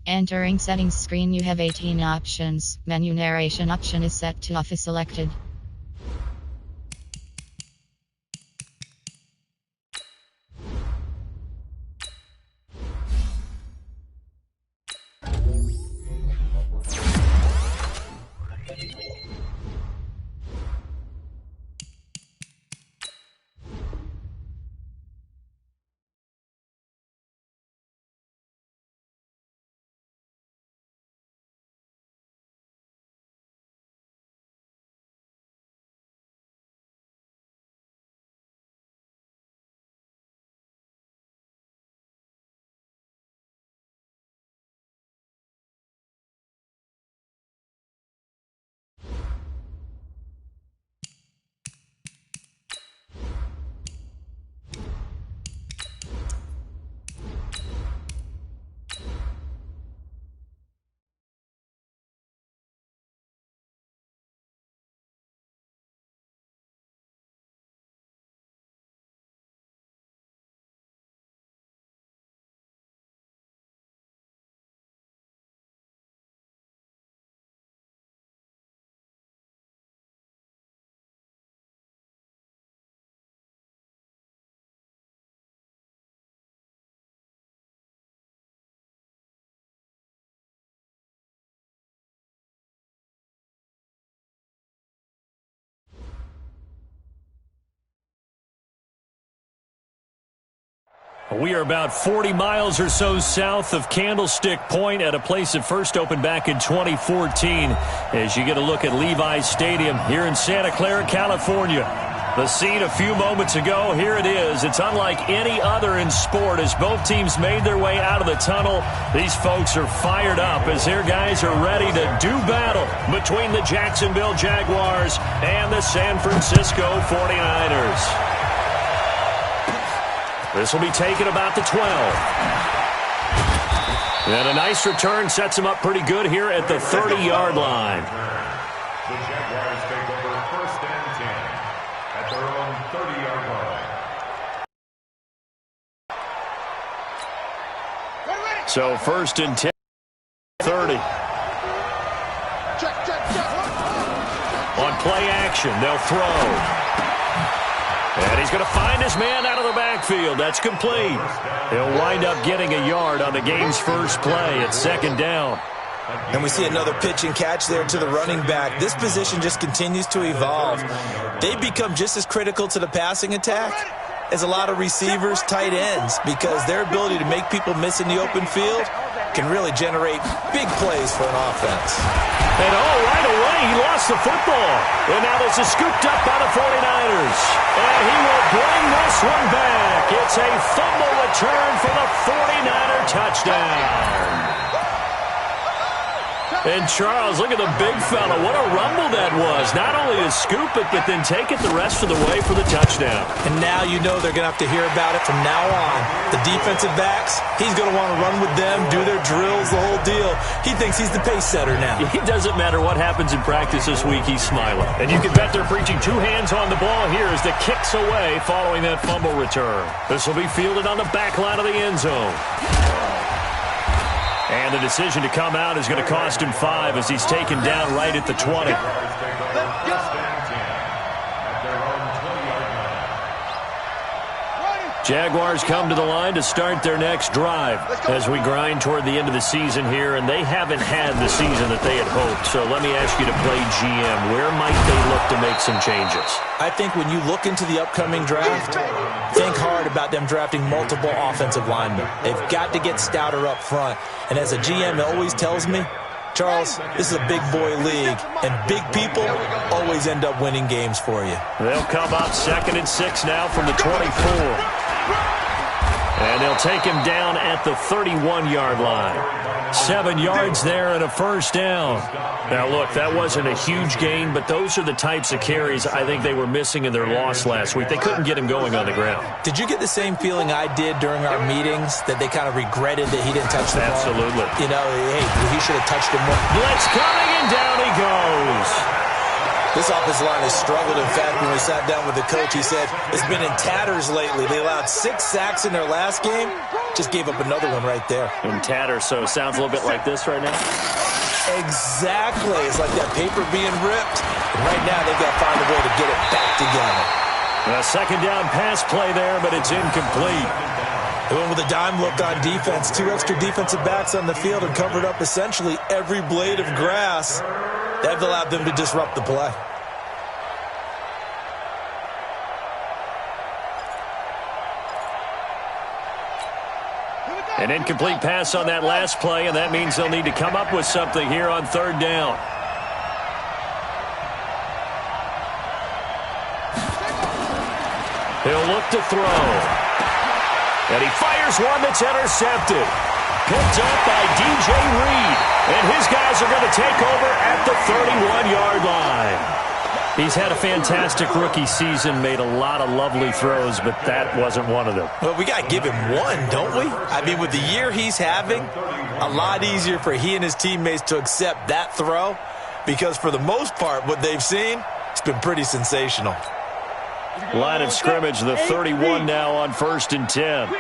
Entering settings screen, you have 18 options. Menu narration option is set to off is selected. We are about 40 miles or so south of Candlestick Point at a place that first opened back in 2014 as you get a look at Levi's Stadium here in Santa Clara, California. The scene a few moments ago, here it is. It's unlike any other in sport as both teams made their way out of the tunnel. These folks are fired up as their guys are ready to do battle between the Jacksonville Jaguars and the San Francisco 49ers. This will be taken about the 12. And a nice return sets him up pretty good here at the 30-yard line. The Jaguars take over first and 10 at their own 30-yard line. So first and 10, 30. On play action, they'll throw. And he's going to find his man out of the backfield. That's complete. He'll wind up getting a yard on the game's first play at second down. And we see another pitch and catch there to the running back. This position just continues to evolve. They become just as critical to the passing attack as a lot of receivers, tight ends, because their ability to make people miss in the open field can really generate big plays for an offense. And right away, he lost the football. And now this is scooped up by the 49ers. And he will bring this one back. It's a fumble return for the 49er touchdown. And Charles, look at the big fella. What a rumble that was. Not only to scoop it, but then take it the rest of the way for the touchdown. And now you know they're going to have to hear about it from now on. The defensive backs, he's going to want to run with them, do their drills, the whole deal. He thinks he's the pace setter now. It doesn't matter what happens in practice this week, he's smiling. And you can bet they're preaching two hands on the ball here as the kick's away following that fumble return. This will be fielded on the back line of the end zone. And the decision to come out is going to cost him 5 as he's taken down right at the 20. Jaguars come to the line to start their next drive as we grind toward the end of the season here, and they haven't had the season that they had hoped. So let me ask you to play GM. Where might they look to make some changes? I think when you look into the upcoming draft, think hard about them drafting multiple offensive linemen. They've got to get stouter up front. And as a GM always tells me, Charles, this is a big boy league, and big people always end up winning games for you. They'll come up 2nd and 6 now from the 24. And they'll take him down at the 31-yard line. 7 yards there and a first down. Now, look, that wasn't a huge gain, but those are the types of carries I think they were missing in their loss last week. They couldn't get him going on the ground. Did you get the same feeling I did during our meetings, that they kind of regretted that he didn't touch the ball? Absolutely. You know, hey, he should have touched him more. Blitz coming, and down he goes. This offensive line has struggled. In fact, when we sat down with the coach, he said it's been in tatters lately. They allowed 6 sacks in their last game. Just gave up another one right there. In tatters, so it sounds a little bit like this right now. Exactly. It's like that paper being ripped. And right now, they've got to find a way to get it back together. A second down pass play there, but it's incomplete. They went with a dime look on defense. 2 extra defensive backs on the field and covered up essentially every blade of grass. That allowed them to disrupt the play. An incomplete pass on that last play, and that means they'll need to come up with something here on third down. He'll look to throw. And he fires one that's intercepted. Picked up by DJ Reed. And his guys are going to take over at the 31-yard line. He's had a fantastic rookie season, made a lot of lovely throws, but that wasn't one of them. Well, we got to give him one, don't we? I mean, with the year he's having, a lot easier for he and his teammates to accept that throw because for the most part, what they've seen, it's been pretty sensational. Line of scrimmage, the 31 now on 1st and 10.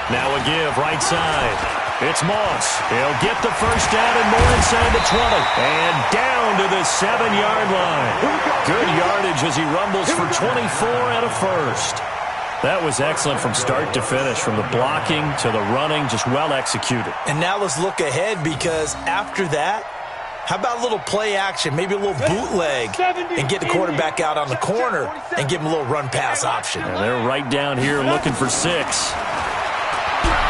Now a give, right side. It's Moss. He'll get the first down and more inside the 20. And down to the 7-yard line. Good yardage as he rumbles for 24 and a first. That was excellent from start to finish, from the blocking to the running, just well executed. And now let's look ahead because after that, how about a little play action, maybe a little bootleg, and get the quarterback out on the corner and give him a little run-pass option. And they're right down here looking for 6.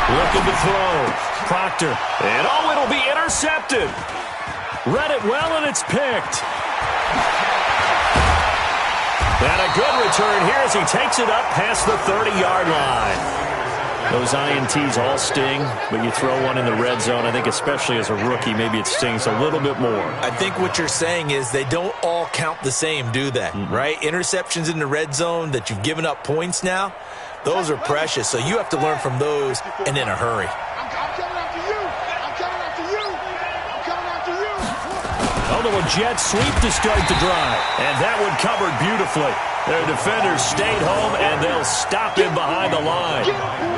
Looking to throw. Proctor. And it'll be intercepted. Read it well, and it's picked. And a good return here as he takes it up past the 30-yard line. Those INTs all sting, but you throw one in the red zone, I think especially as a rookie, maybe it stings a little bit more. I think what you're saying is they don't all count the same, do they? Right? Interceptions in the red zone that you've given up points now, those are precious. So you have to learn from those and in a hurry. I'm coming after you. I'm coming after you. I'm coming after you. A little jet sweep to start the drive. And that one covered beautifully. Their defenders stayed home, and they'll stop him behind the line.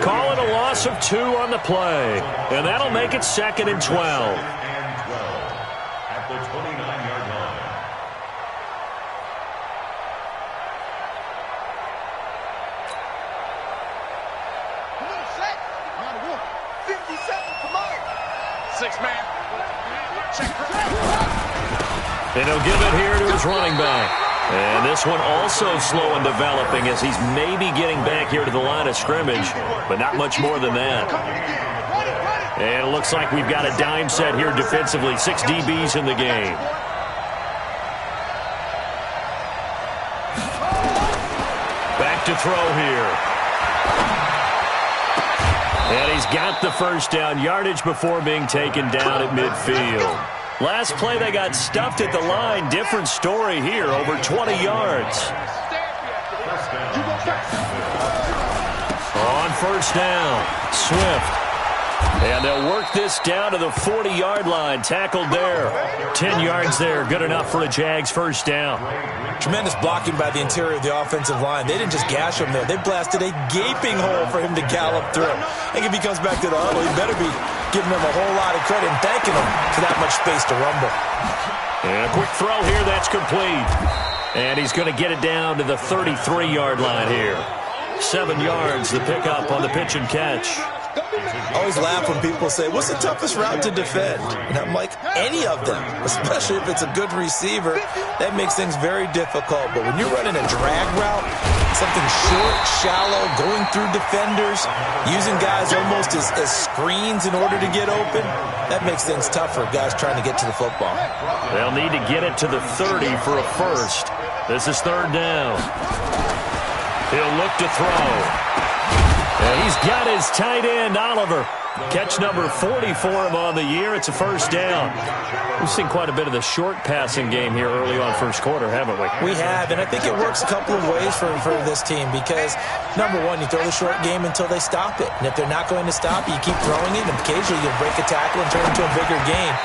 Calling a loss of 2 on the play. And that'll make it 2nd and 12. At the 29-yard line. Another sack. Round 1. 57 for Mike. 6-man. And he'll give it here to his running back. And this one also slow and developing as he's maybe getting back here to the line of scrimmage, but not much more than that. And it looks like we've got a dime set here defensively. 6 DBs in the game. Back to throw here. And he's got the first down. Yardage before being taken down at midfield. Last play, they got stuffed at the line. Different story here, over 20 yards. On first down, Swift. And they'll work this down to the 40-yard line. Tackled there. 10 yards there. Good enough for a Jags first down. Tremendous blocking by the interior of the offensive line. They didn't just gash him there. They blasted a gaping hole for him to gallop through. I think if he comes back to the huddle, he better be giving them a whole lot of credit and thanking them for that much space to rumble. And a quick throw here. That's complete. And he's going to get it down to the 33-yard line here. 7 yards, the pickup on the pitch and catch. I always laugh when people say, what's the toughest route to defend? And I'm like, any of them, especially if it's a good receiver. That makes things very difficult. But when you're running a drag route, something short, shallow, going through defenders, using guys almost as screens in order to get open, that makes things tough for guys trying to get to the football. They'll need to get it to the 30 for a first. This is 3rd down. He'll look to throw. And he's got his tight end, Oliver. Catch number 40 for him on the year. It's a first down. We've seen quite a bit of the short passing game here early on first quarter, haven't we? We have, and I think it works a couple of ways for this team because, number one, you throw the short game until they stop it. And if they're not going to stop, you keep throwing it, and occasionally you'll break a tackle and turn it into a bigger game.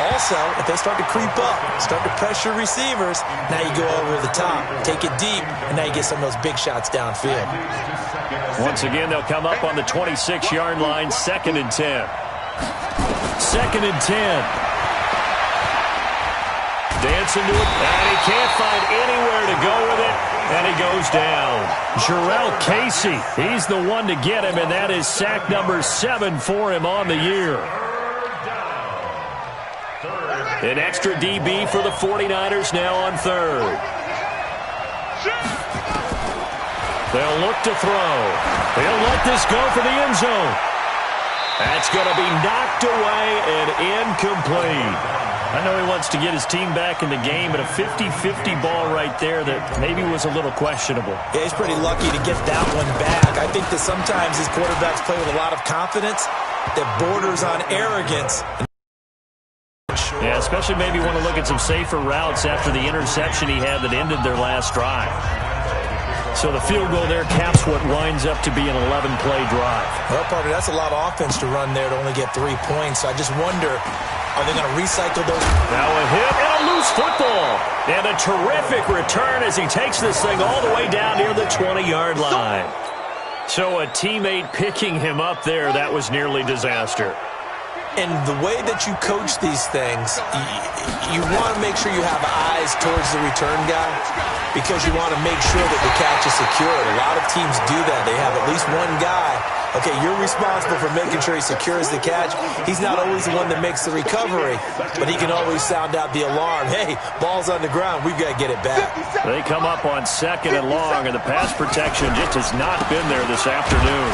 Also, if they start to creep up, start to pressure receivers, now you go over the top, take it deep, and now you get some of those big shots downfield. Once again, they'll come up on the 26-yard line, 2nd and 10. 2nd and 10. Dancing to it, and he can't find anywhere to go with it, and he goes down. Jarrell Casey, he's the one to get him, and that is sack number 7 for him on the year. An extra DB for the 49ers now on 3rd. They'll look to throw. They'll let this go for the end zone. That's going to be knocked away and incomplete. I know he wants to get his team back in the game, but a 50-50 ball right there that maybe was a little questionable. Yeah, he's pretty lucky to get that one back. I think that sometimes these quarterbacks play with a lot of confidence that borders on arrogance. Yeah, especially maybe want to look at some safer routes after the interception he had that ended their last drive. So the field goal there caps what winds up to be an 11-play drive. Well, partner, that's a lot of offense to run there to only get 3 points. I just wonder, are they going to recycle those? Now a hit and a loose football. And a terrific return as he takes this thing all the way down near the 20-yard line. So a teammate picking him up there, that was nearly disaster. And the way that you coach these things, you want to make sure you have eyes towards the return guy because you want to make sure that the catch is secured. A lot of teams do that. They have at least one guy. Okay, you're responsible for making sure he secures the catch. He's not always the one that makes the recovery, but he can always sound out the alarm. Hey, ball's on the ground. We've got to get it back. They come up on 2nd and long, and the pass protection just has not been there this afternoon.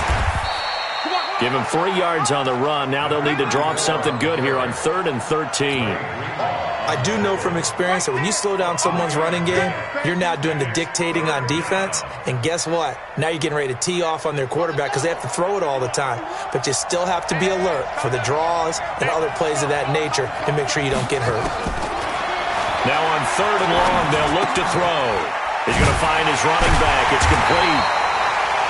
Give him 3 yards on the run. Now they'll need to drop something good here on 3rd and 13. I do know from experience that when you slow down someone's running game, you're now doing the dictating on defense. And guess what? Now you're getting ready to tee off on their quarterback because they have to throw it all the time. But you still have to be alert for the draws and other plays of that nature and make sure you don't get hurt. Now on 3rd and long, they'll look to throw. He's going to find his running back. It's complete.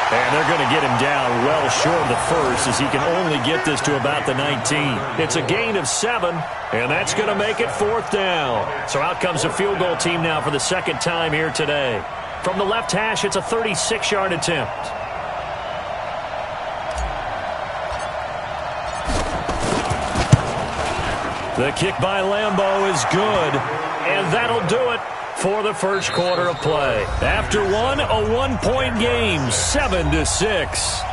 And they're going to get him down well short of the first as he can only get this to about the 19. It's a gain of 7, and that's going to make it 4th down. So out comes the field goal team now for the 2nd time here today. From the left hash, it's a 36-yard attempt. The kick by Lambeau is good, and that'll do it for the first quarter of play. After one, a 1-point game, 7-6.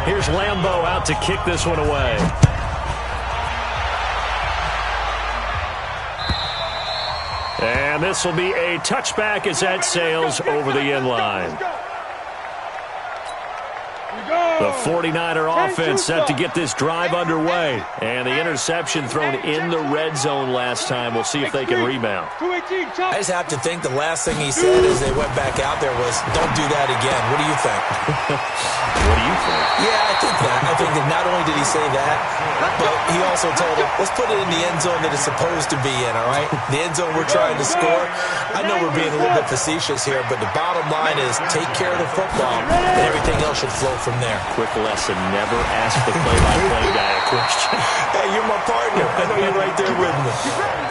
Here's Lambeau out to kick this one away. And this will be a touchback as that sails over the end line. The 49er offense set to get this drive underway. And the interception thrown in the red zone last time. We'll see if they can rebound. I just have to think the last thing he said as they went back out there was, don't do that again. What do you think? What do you think? Yeah, I think that. I think that not only did he say that, but he also told him, let's put it in the end zone that it's supposed to be in, all right? The end zone we're trying to score. I know we're being a little bit facetious here, but the bottom line is take care of the football, and everything else should flow from there. Quick lesson, never ask the play-by-play guy a question. Hey, you're my partner. I know you're right there with me.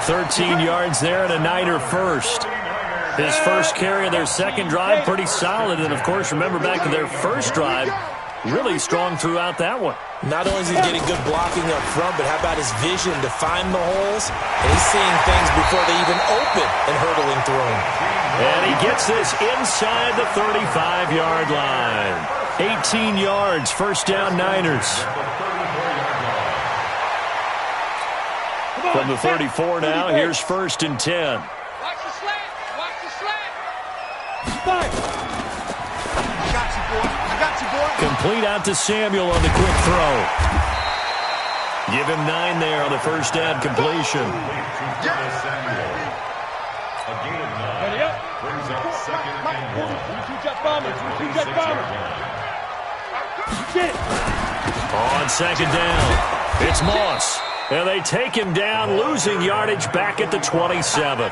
13 yards there and a Niner first. His first carry of their second drive, pretty solid. And, of course, remember back to their first drive, really strong throughout that one. Not only is he getting good blocking up front, but how about his vision to find the holes? And he's seeing things before they even open and hurdling through them. And he gets this inside the 35-yard line. 18 yards, first down Niners. From the 34 now, here's 1st and 10. Watch the slant. Watch the slant. I got you, boy. I got you, boy. Complete out to Samuel on the quick throw. Give him 9 there on the first down completion. A gain of 9 brings up 2nd and 1. On second down, it's Moss. And they take him down, losing yardage back at the 27.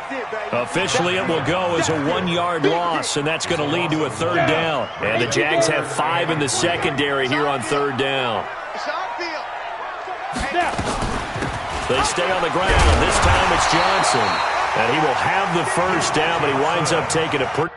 Officially, it will go as a 1-yard loss, and that's going to lead to a third down. And the Jags have 5 in the secondary here on third down. They stay on the ground. This time it's Johnson. And he will have the first down, but he winds up taking a pretty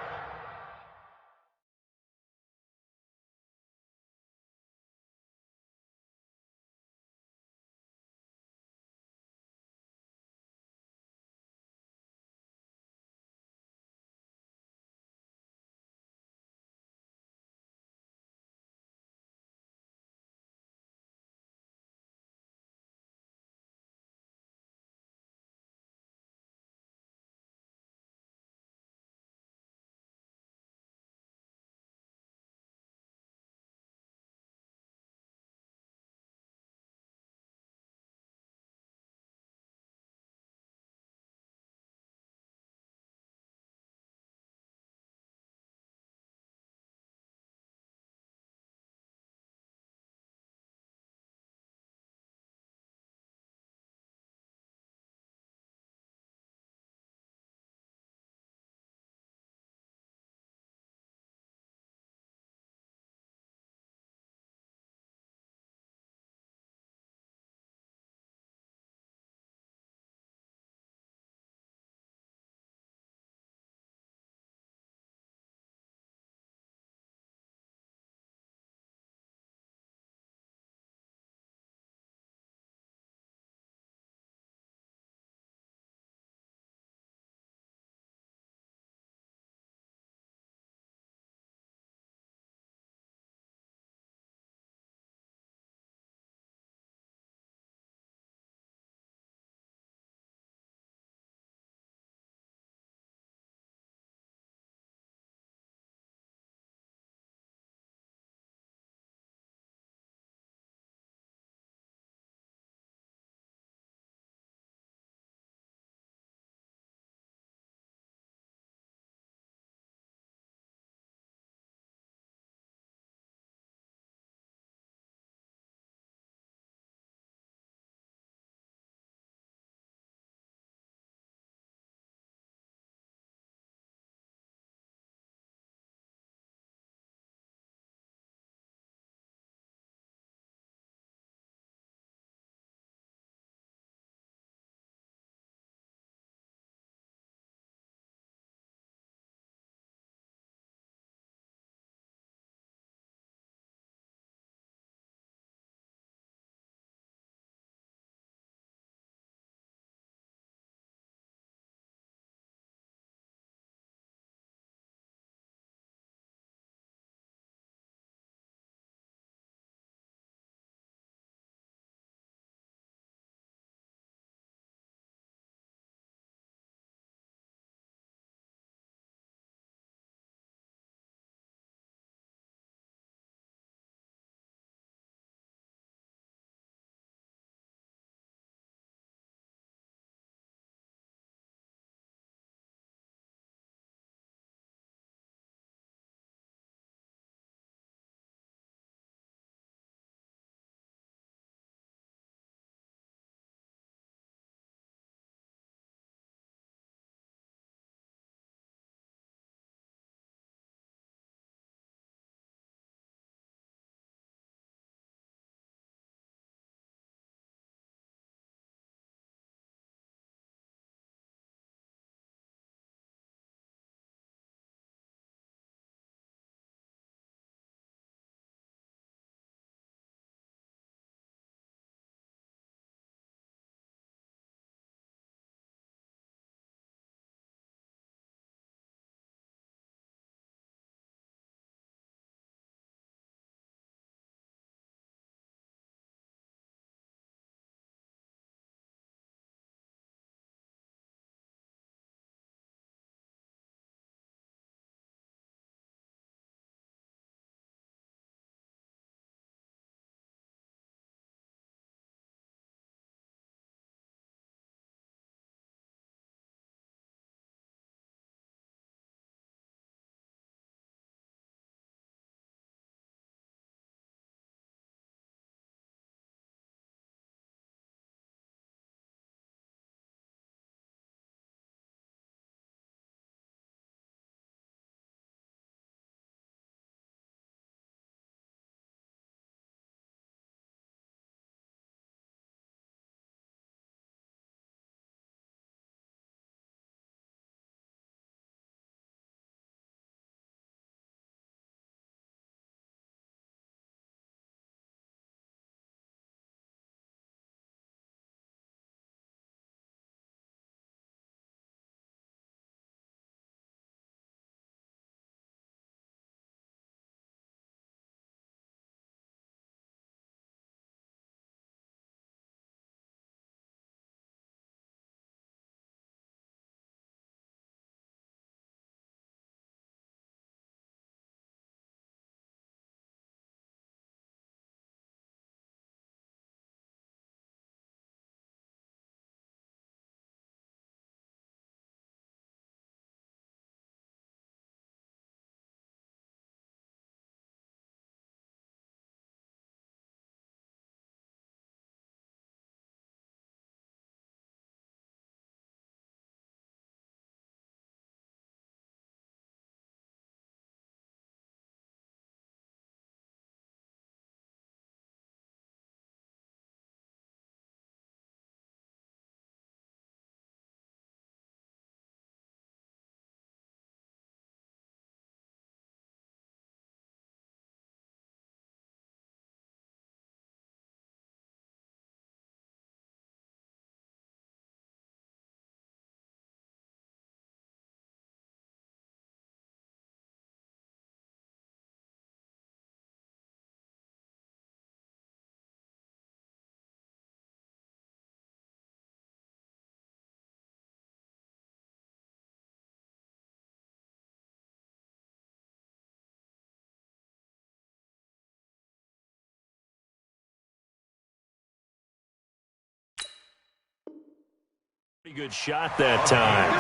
Good shot that time.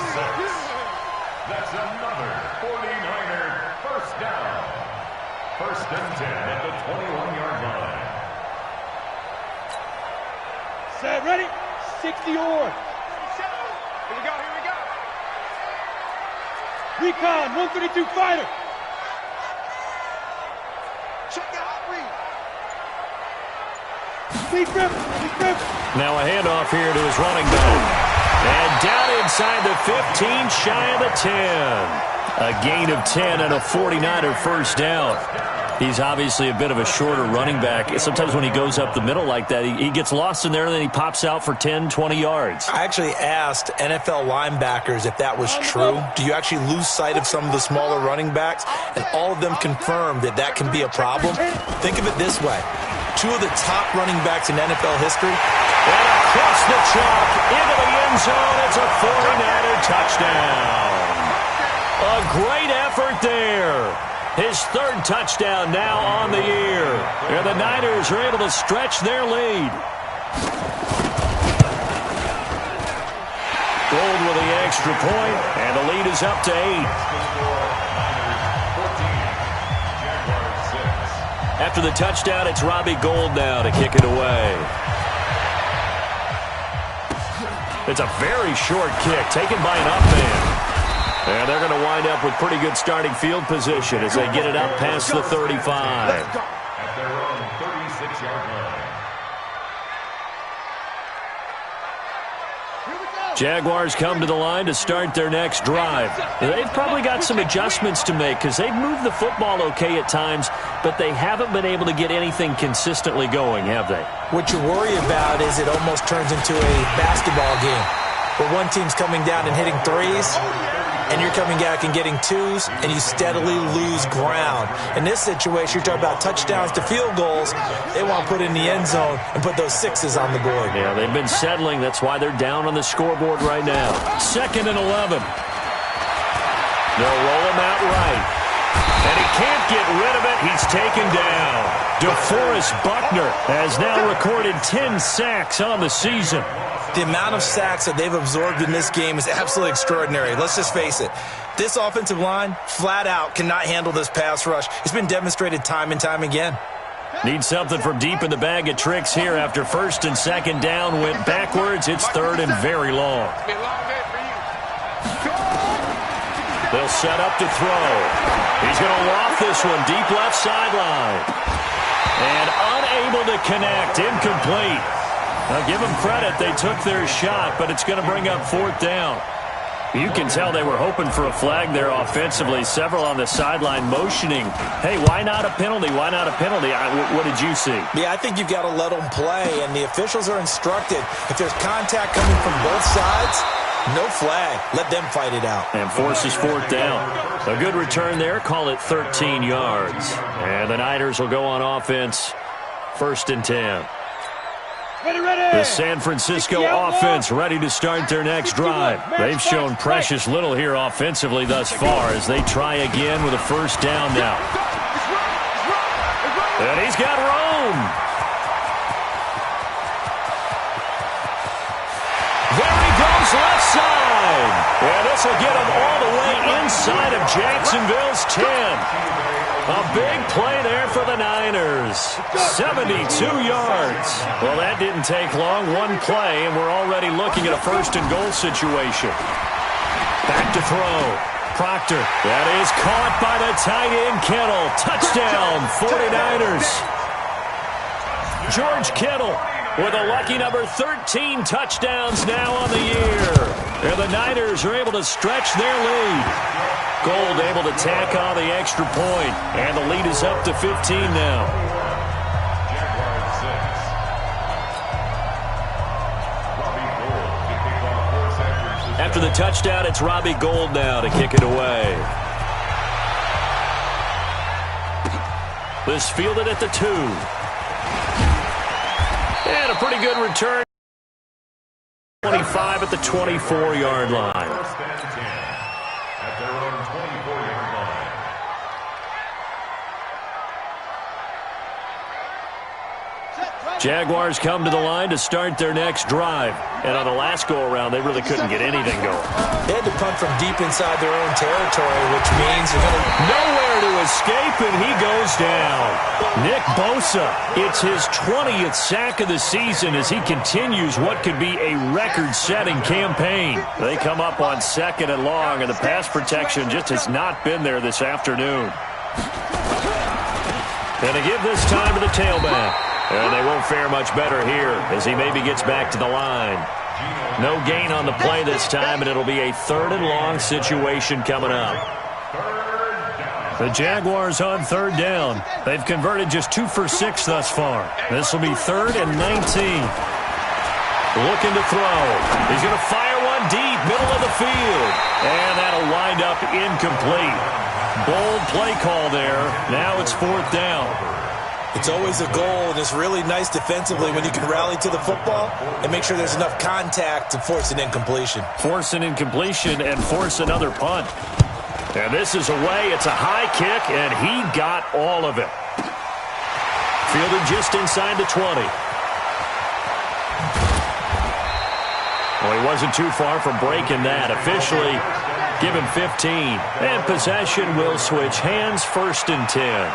That's another 49er first down. First and 10 at the 21-yard line. Set, ready? 60 or. Here we go, here we go. Recon, 132 fighter. Check the hot read. Speed grip, speed grip. Now a handoff here to his running back. And down inside the 15, shy of the 10. A gain of 10 and a 49er first down. He's obviously a bit of a shorter running back. Sometimes when he goes up the middle like that, he gets lost in there and then he pops out for 10, 20 yards. I actually asked NFL linebackers if that was true. Do you actually lose sight of some of the smaller running backs? And all of them confirmed that that can be a problem. Think of it this way. Two of the top running backs in NFL history. And across the chalk into the end zone. It's a 49er touchdown. A great effort there. His third touchdown now on the year. And the Niners are able to stretch their lead. Gold with the extra point, and the lead is up to 8. After the touchdown, it's Robbie Gould now to kick it away. It's a very short kick taken by an up man. And they're going to wind up with pretty good starting field position as they get it up past the 35. At their own 36-yard line. Jaguars come to the line to start their next drive. They've probably got some adjustments to make because they've moved the football okay at times, but they haven't been able to get anything consistently going, have they? What you worry about is it almost turns into a basketball game where one team's coming down and hitting threes, and you're coming back and getting twos, and you steadily lose ground. In this situation, you're talking about touchdowns to field goals. They want to put in the end zone and put those sixes on the board. Yeah, they've been settling. That's why they're down on the scoreboard right now. 2nd and 11. They'll roll him out right. And he can't get rid of it. He's taken down. DeForest Buckner has now recorded 10 sacks on the season. The amount of sacks that they've absorbed in this game is absolutely extraordinary. Let's just face it. This offensive line, flat out, cannot handle this pass rush. It's been demonstrated time and time again. Need something from deep in the bag of tricks here after 1st and 2nd down went backwards. It's 3rd and very long. They'll set up to throw. He's going to loft this one deep left sideline. And unable to connect. Incomplete. Now, give them credit. They took their shot, but it's going to bring up 4th down. You can tell they were hoping for a flag there offensively. Several on the sideline motioning, hey, why not a penalty? Why not a penalty? What did you see? Yeah, I think you've got to let them play, and the officials are instructed. If there's contact coming from both sides, no flag. Let them fight it out. And forces 4th down. A good return there. Call it 13 yards. And the Niners will go on offense. 1st and 10. The San Francisco offense ready to start their next drive. They've shown precious little here offensively thus far as they try again with a 1st down now. And he's got room. There he goes left side. And this will get him all the way inside of Jacksonville's 10. A big play there for the Niners. 72 yards. Well, that didn't take long. One play, and we're already looking at a 1st and goal situation. Back to throw. Proctor. That is caught by the tight end, Kittle. Touchdown, 49ers. George Kittle with a lucky number 13 touchdowns now on the year. And the Niners are able to stretch their lead. Gould able to tack on the extra point, and the lead is up to 15 now. After the touchdown, it's Robbie Gould now to kick it away. This fielded at the 2. And a pretty good return. 25 at the 24-yard line. At their own 24-yard line. Set, Jaguars come to the line to start their next drive. And on the last go-around, they really couldn't get anything going. They had to punt from deep inside their own territory, which means they're going to... Nowhere to escape, and he goes down. Nick Bosa, it's his 20th sack of the season as he continues what could be a record-setting campaign. They come up on 2nd and long, and the pass protection just has not been there this afternoon. And they give this time to the tailback. And they won't fare much better here as he maybe gets back to the line. No gain on the play this time, and it'll be a 3rd and long situation coming up. The Jaguars on 3rd down. They've converted just 2 for 6 thus far. This will be 3rd and 19. Looking to throw. He's going to fire one deep, middle of the field. And that'll wind up incomplete. Bold play call there. Now it's 4th down. It's always a goal, and it's really nice defensively when you can rally to the football and make sure there's enough contact to force an incompletion. Force an incompletion and force another punt. And this is away. It's a high kick, and he got all of it. Fielded just inside the 20. Well, he wasn't too far from breaking that. Officially, give him 15. And possession will switch hands, 1st and 10.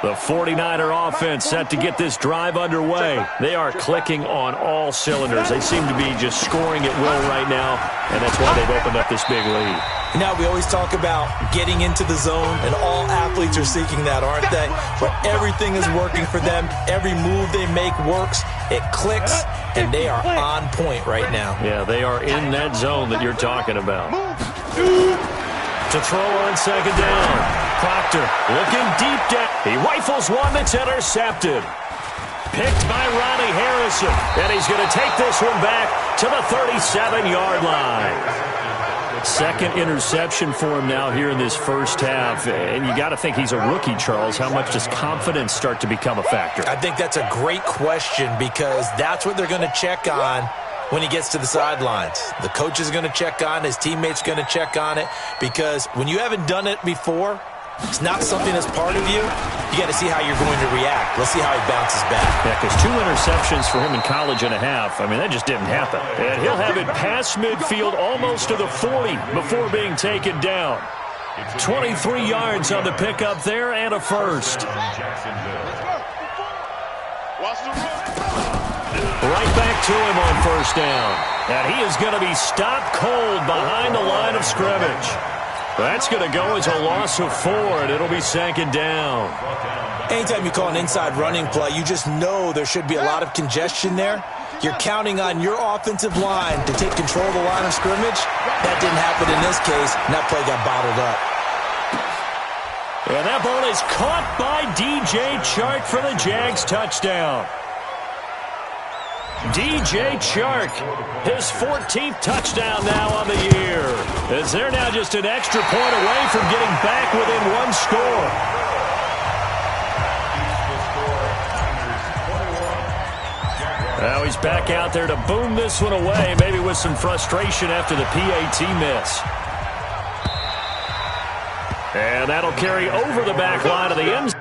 The 49er offense set to get this drive underway. They are clicking on all cylinders. They seem to be just scoring at will right now, and that's why they've opened up this big lead. Now, we always talk about getting into the zone, and all athletes are seeking that, aren't they? Where everything is working for them. Every move they make works. It clicks, and they are on point right now. Yeah, they are in that zone that you're talking about. To throw on 2nd down. Proctor looking deep down. He rifles one that's intercepted. Picked by Ronnie Harrison. And he's going to take this one back to the 37-yard line. 2nd interception for him now here in this first half. And you got to think he's a rookie, Charles. How much does confidence start to become a factor? I think that's a great question because that's what they're going to check on when he gets to the sidelines. The coach is going to check on, his teammates going to check on it, because when you haven't done it before, it's not something that's part of you. You got to see how you're going to react. Let's see how he bounces back. Yeah, because 2 interceptions for him in college and a half. I mean, that just didn't happen. And he'll have it past midfield almost to the 40 before being taken down. 23 yards on the pickup there and a first. Right back to him on 1st down. And he is going to be stopped cold behind the line of scrimmage. That's going to go as a loss of 4, and it'll be 2nd down. Anytime you call an inside running play, you just know there should be a lot of congestion there. You're counting on your offensive line to take control of the line of scrimmage. That didn't happen in this case, and that play got bottled up. And that ball is caught by DJ Chark for the Jags touchdown. DJ Chark, his 14th touchdown now on the year. As they're now just an extra point away from getting back within 1 score. Now he's back out there to boom this one away, maybe with some frustration after the PAT miss. And that'll carry over the back line of the end zone.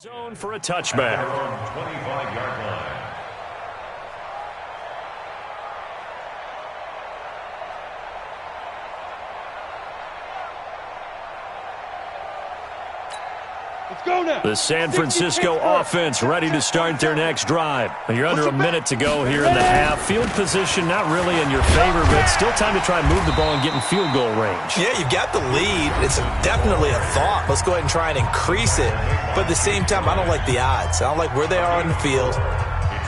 Zone for a touchback. 25-yard line. Let's go now. The San Francisco offense ready to start their next drive. You're under a minute to go here in the half. Field position not really in your favor, but still time to try and move the ball and get in field goal range. Yeah, you've got the lead. It's definitely a thought. Let's go ahead and try and increase it. But at the same time, I don't like the odds. I don't like where they are on the field.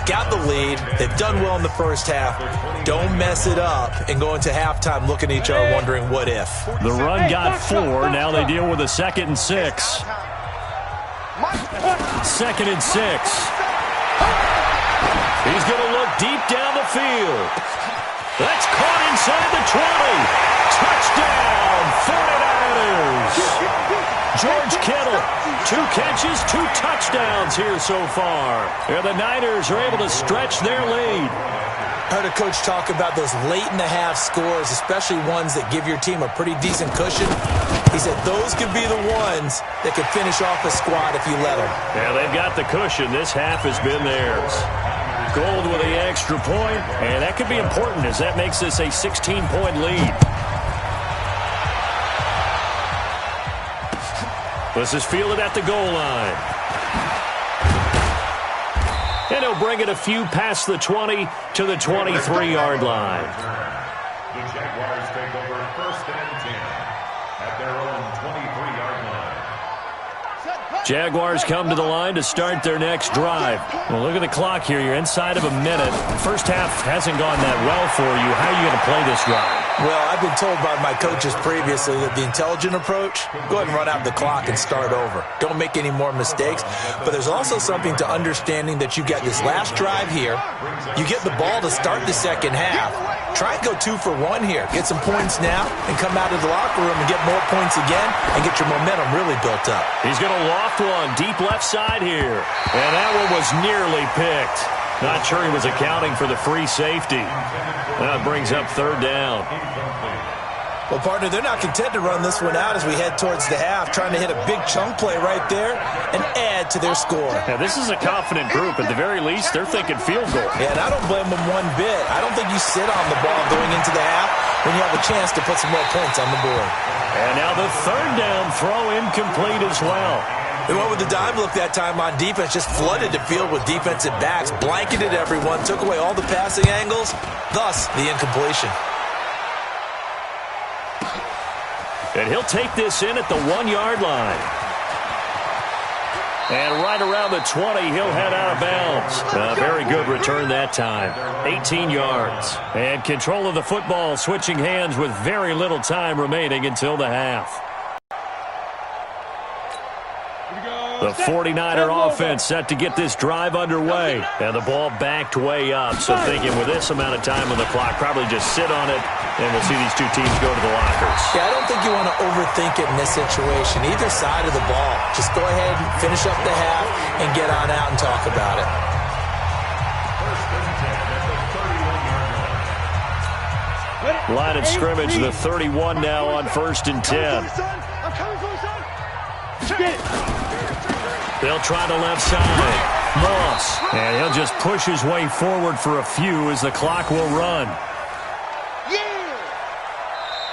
Got the lead. They've done well in the first half. Don't mess it up and go into halftime looking at each other wondering what if. The run got 4. Now they deal with a 2nd and 6. 2nd and 6. He's going to look deep down the field. That's caught inside the 20. Touchdown, 49ers. George Kittle, 2 catches, 2 touchdowns here so far. And the Niners are able to stretch their lead. I heard a coach talk about those late-in-the-half scores, especially ones that give your team a pretty decent cushion. He said those could be the ones that could finish off a squad if you let them. Yeah, they've got the cushion. This half has been theirs. Gold with the extra point, and that could be important as that makes this a 16-point lead. This is fielded at the goal line. And he'll bring it a few past the 20 to the 23-yard line. The Jaguars take over 1st and 10 at their own 23-yard line. Jaguars come to the line to start their next drive. Well, look at the clock here. You're inside of a minute. The first half hasn't gone that well for you. How are you going to play this drive? Well, I've been told by my coaches previously that the intelligent approach, go ahead and run out the clock and start over. Don't make any more mistakes. But there's also something to understanding that you got this last drive here. You get the ball to start the second half. Try and go 2 for 1 here. Get some points now and come out of the locker room and get more points again and get your momentum really built up. He's going to loft one deep left side here. And that one was nearly picked. Not sure he was accounting for the free safety. That brings up 3rd down. Well, partner, they're not content to run this one out as we head towards the half, trying to hit a big chunk play right there and add to their score. Now, this is a confident group. At the very least, they're thinking field goal. Yeah, and I don't blame them one bit. I don't think you sit on the ball going into the half when you have a chance to put some more points on the board. And now the 3rd down throw incomplete as well. They went with the dime look that time on defense, just flooded the field with defensive backs, blanketed everyone, took away all the passing angles, thus the incompletion. And he'll take this in at the 1-yard line. And right around the 20, he'll head out of bounds. A very good return that time. 18 yards. And control of the football switching hands with very little time remaining until the half. The 49er offense set to get this drive underway. And the ball backed way up. So thinking with this amount of time on the clock, probably just sit on it, and we'll see these 2 teams go to the lockers. Yeah, I don't think you want to overthink it in this situation. Either side of the ball. Just go ahead and finish up the half and get on out and talk about it. Line of scrimmage, the 31 now on 1st and 10. They'll try the left side. Moss. And he'll just push his way forward for a few as the clock will run.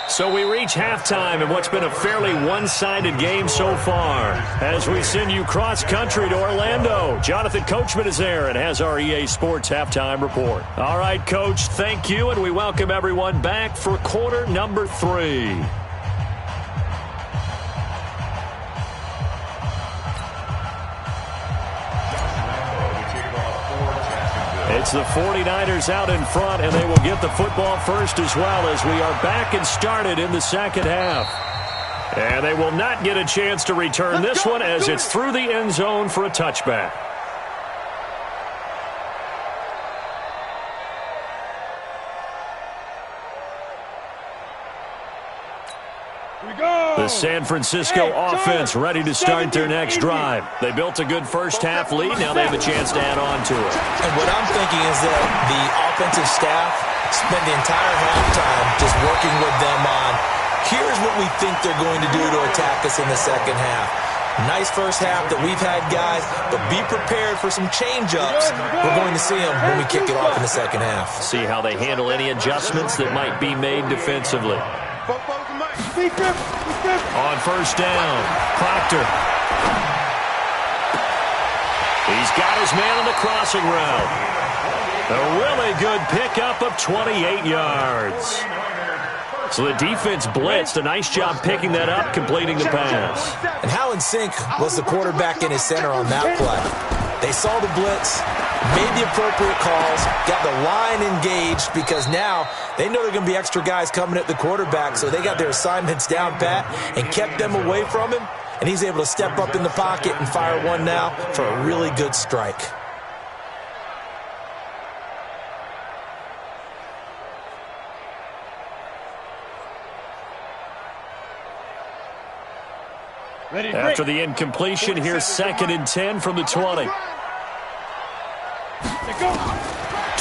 So we reach halftime in what's been a fairly one-sided game so far. As we send you cross-country to Orlando, Jonathan Coachman is there and has our EA Sports halftime report. All right, Coach, thank you, and we welcome everyone back for quarter number 3. It's the 49ers out in front, and they will get the football first as well as we are back and started in the second half. And they will not get a chance to return this one as it's through the end zone for a touchback. The San Francisco offense ready to start their next drive. They built a good first half lead. Now they have a chance to add on to it. And what I'm thinking is that the offensive staff spent the entire halftime just working with them on, here's what we think they're going to do to attack us in the second half. Nice first half that we've had, guys, but be prepared for some change-ups. We're going to see them when we kick it off in the second half. See how they handle any adjustments that might be made defensively. On first down, Proctor. He's got his man on the crossing route. A really good pickup of 28 yards. So the defense blitzed. A nice job picking that up, completing the pass. And how in sync was the quarterback in his center on that play? They saw the blitz, made the appropriate calls, got the line engaged because now they know there are going to be extra guys coming at the quarterback, so they got their assignments down pat and kept them away from him, and he's able to step up in the pocket and fire one now for a really good strike. After the incompletion, here's 2nd and 10 from the 20. To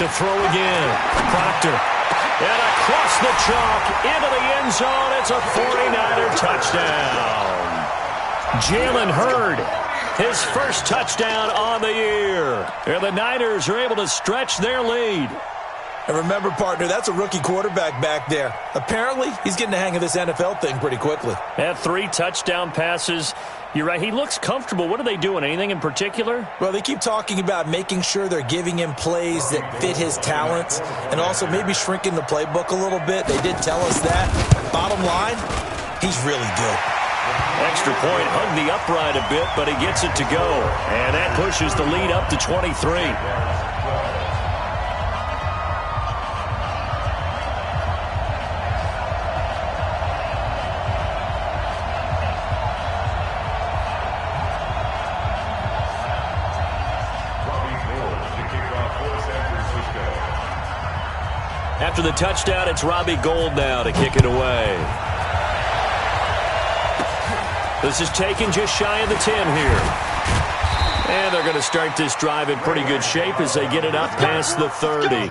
throw again. Proctor. And across the chalk into the end zone. It's a 49er touchdown. Jalen Hurd, his first touchdown on the year. And the Niners are able to stretch their lead. And remember, partner, that's a rookie quarterback back there. Apparently, he's getting the hang of this NFL thing pretty quickly. Had 3 touchdown passes. You're right, he looks comfortable. What are they doing? Anything in particular? Well, they keep talking about making sure they're giving him plays that fit his talents and also maybe shrinking the playbook a little bit. They did tell us that. Bottom line, he's really good. Extra point, hung the upright a bit, but he gets it to go. And that pushes the lead up to 23. After the touchdown, it's Robbie Gould now to kick it away. This is taken just shy of the 10 here. And they're going to start this drive in pretty good shape as they get it up past the 30.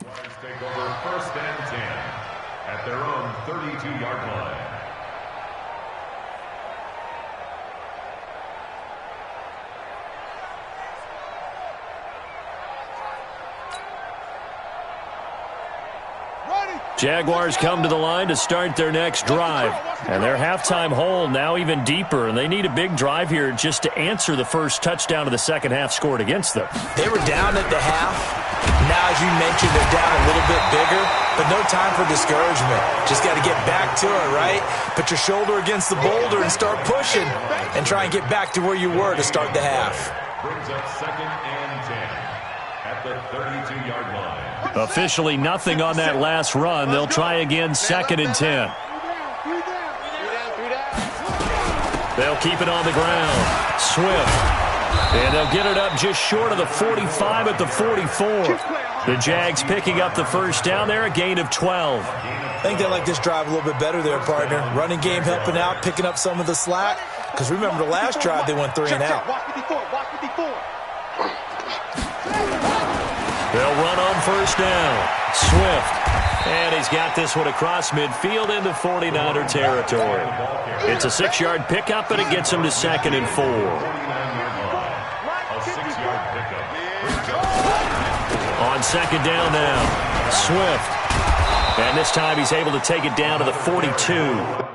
Jaguars take over 1st and 10 at their own 32-yard line. Jaguars come to the line to start their next drive. And their halftime hole now even deeper, and they need a big drive here just to answer the first touchdown of the second half scored against them. They were down at the half. Now, as you mentioned, they're down a little bit bigger, but no time for discouragement. Just got to get back to it, right? Put your shoulder against the boulder and start pushing and try and get back to where you were to start the half. Brings up 2nd and 10 at the 32-yard line. Officially nothing on that last run. They'll try again 2nd and 10. They'll keep it on the ground. Swift. And they'll get it up just short of the 45 at the 44. The Jags picking up the first down there, a gain of 12. I think they like this drive a little bit better there, partner. Running game helping out, picking up some of the slack. Because remember the last drive, they went 3 and out. They'll run on first down. Swift. And he's got this one across midfield into 49er territory. It's a 6-yard pickup, and it gets him to 2nd and 4. A 6-yard pickup. On 2nd down now. Swift. And this time he's able to take it down to the 42.